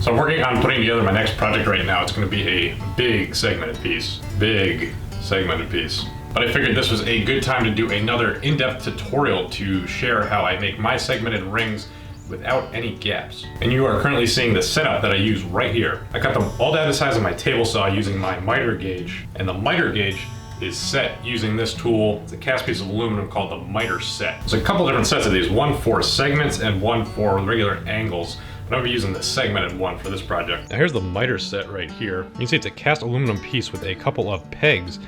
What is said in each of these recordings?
So I'm working on putting together my next project right now. It's going to be a big segmented piece. Big segmented piece. But I figured this was a good time to do another in-depth tutorial to share how I make my segmented rings without any gaps. And you are currently seeing the setup that I use right here. I cut them all down to the size of my table saw using my miter gauge. And the miter gauge is set using this tool. It's a cast piece of aluminum called the miter set. There's a couple different sets of these, one for segments and one for regular angles. But I'm gonna be using the segmented one for this project. Now here's the miter set right here. You can see it's a cast aluminum piece with a couple of pegs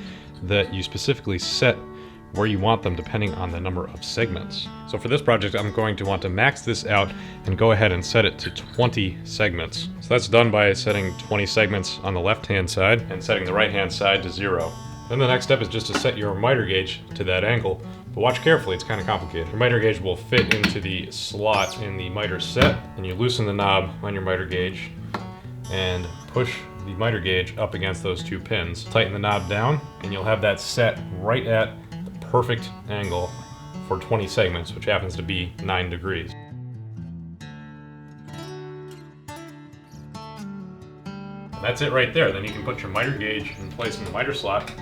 that you specifically set where you want them depending on the number of segments. So for this project, I'm going to want to max this out and go ahead and set it to 20 segments. So that's done by setting 20 segments on the left-hand side and setting the right-hand side to 0. Then the next step is just to set your miter gauge to that angle, but watch carefully, it's kind of complicated. Your miter gauge will fit into the slot in the miter set, and you loosen the knob on your miter gauge and push the miter gauge up against those two pins. Tighten the knob down, and you'll have that set right at the perfect angle for 20 segments, which happens to be 9 degrees. That's it right there. Then you can put your miter gauge in place in the miter slot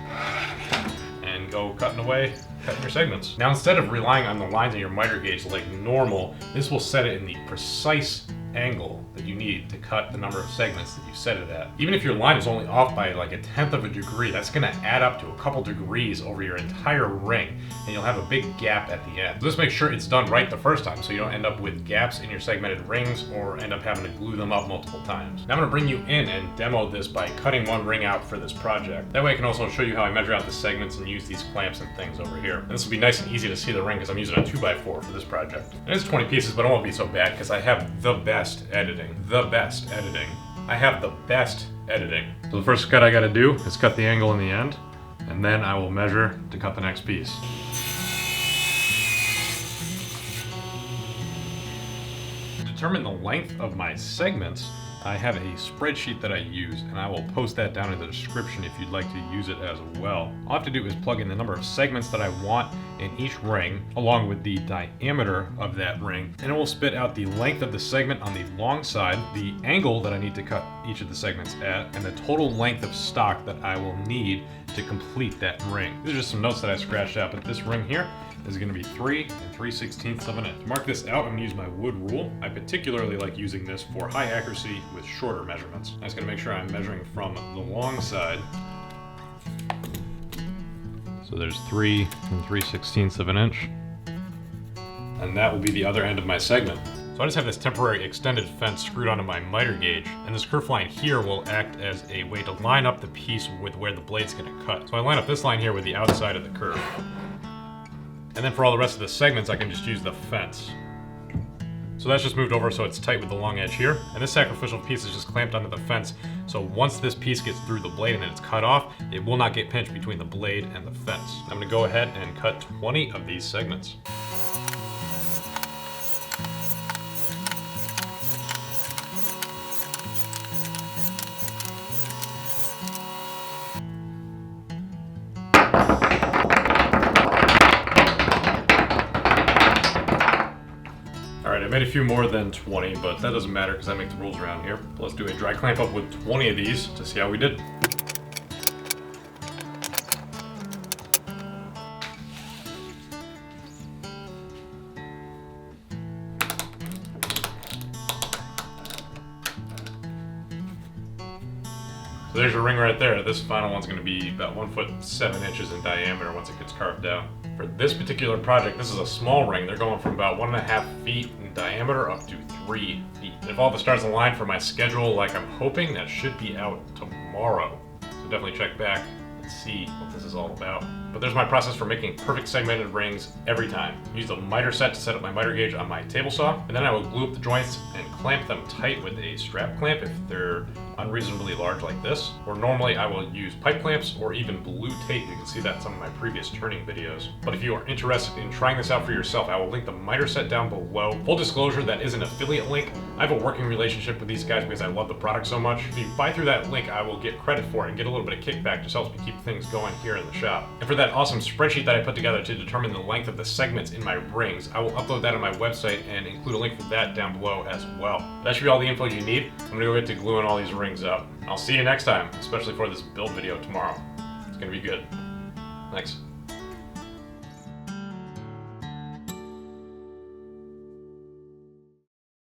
and go cutting away, cutting your segments. Now instead of relying on the lines of your miter gauge like normal, this will set it in the precise angle that you need to cut the number of segments that you set it at. Even if your line is only off by like 1/10 of a degree, that's gonna add up to a couple degrees over your entire ring, and you'll have a big gap at the end. So just make sure it's done right the first time so you don't end up with gaps in your segmented rings or end up having to glue them up multiple times. Now I'm gonna bring you in and demo this by cutting one ring out for this project. That way I can also show you how I measure out the segments and use these clamps and things over here. And this will be nice and easy to see the ring because I'm using a 2x4 for this project. And it's 20 pieces, but it won't be so bad because I have the best editing. The best editing. I have the best editing. So the first cut I gotta do is cut the angle in the end, and then I will measure to cut the next piece. To determine the length of my segments, I have a spreadsheet that I use, and I will post that down in the description if you'd like to use it as well. All I have to do is plug in the number of segments that I want in each ring, along with the diameter of that ring, and it will spit out the length of the segment on the long side, the angle that I need to cut each of the segments at, and the total length of stock that I will need to complete that ring. These are just some notes that I scratched out, but this ring here is going to be 3 3/16 of an inch. To mark this out, I'm going to use my wood rule. I particularly like using this for high accuracy with shorter measurements. I'm just going to make sure I'm measuring from the long side. So there's 3 3/16 of an inch. And that will be the other end of my segment. So I just have this temporary extended fence screwed onto my miter gauge, and this kerf line here will act as a way to line up the piece with where the blade's going to cut. So I line up this line here with the outside of the kerf. And then for all the rest of the segments, I can just use the fence. So that's just moved over so it's tight with the long edge here. And this sacrificial piece is just clamped onto the fence. So once this piece gets through the blade and then it's cut off, it will not get pinched between the blade and the fence. I'm gonna go ahead and cut 20 of these segments. Alright, I made a few more than 20, but that doesn't matter because I make the rules around here. Let's do a dry clamp up with 20 of these to see how we did. So there's your ring right there. This final one's going to be about 1 foot 7 inches in diameter once it gets carved out. For this particular project, this is a small ring. They're going from about 1.5 feet in diameter up to 3 feet. If all the stars align for my schedule like I'm hoping, that should be out tomorrow. So definitely check back and see what this is all about. But there's my process for making perfect segmented rings every time. Use the miter set to set up my miter gauge on my table saw, and then I will glue up the joints and clamp them tight with a strap clamp if they're unreasonably large like this. Or normally I will use pipe clamps or even blue tape. You can see that in some of my previous turning videos. But if you are interested in trying this out for yourself, I will link the miter set down below. Full disclosure, that is an affiliate link. I have a working relationship with these guys because I love the product so much. If you buy through that link, I will get credit for it and get a little bit of kickback. Just helps me keep things going here in the shop. And for that awesome spreadsheet that I put together to determine the length of the segments in my rings. I will upload that on my website and include a link for that down below as well. That should be all the info you need. I'm gonna go get to gluing all these rings up. I'll see you next time, especially for this build video tomorrow. It's gonna be good. Thanks.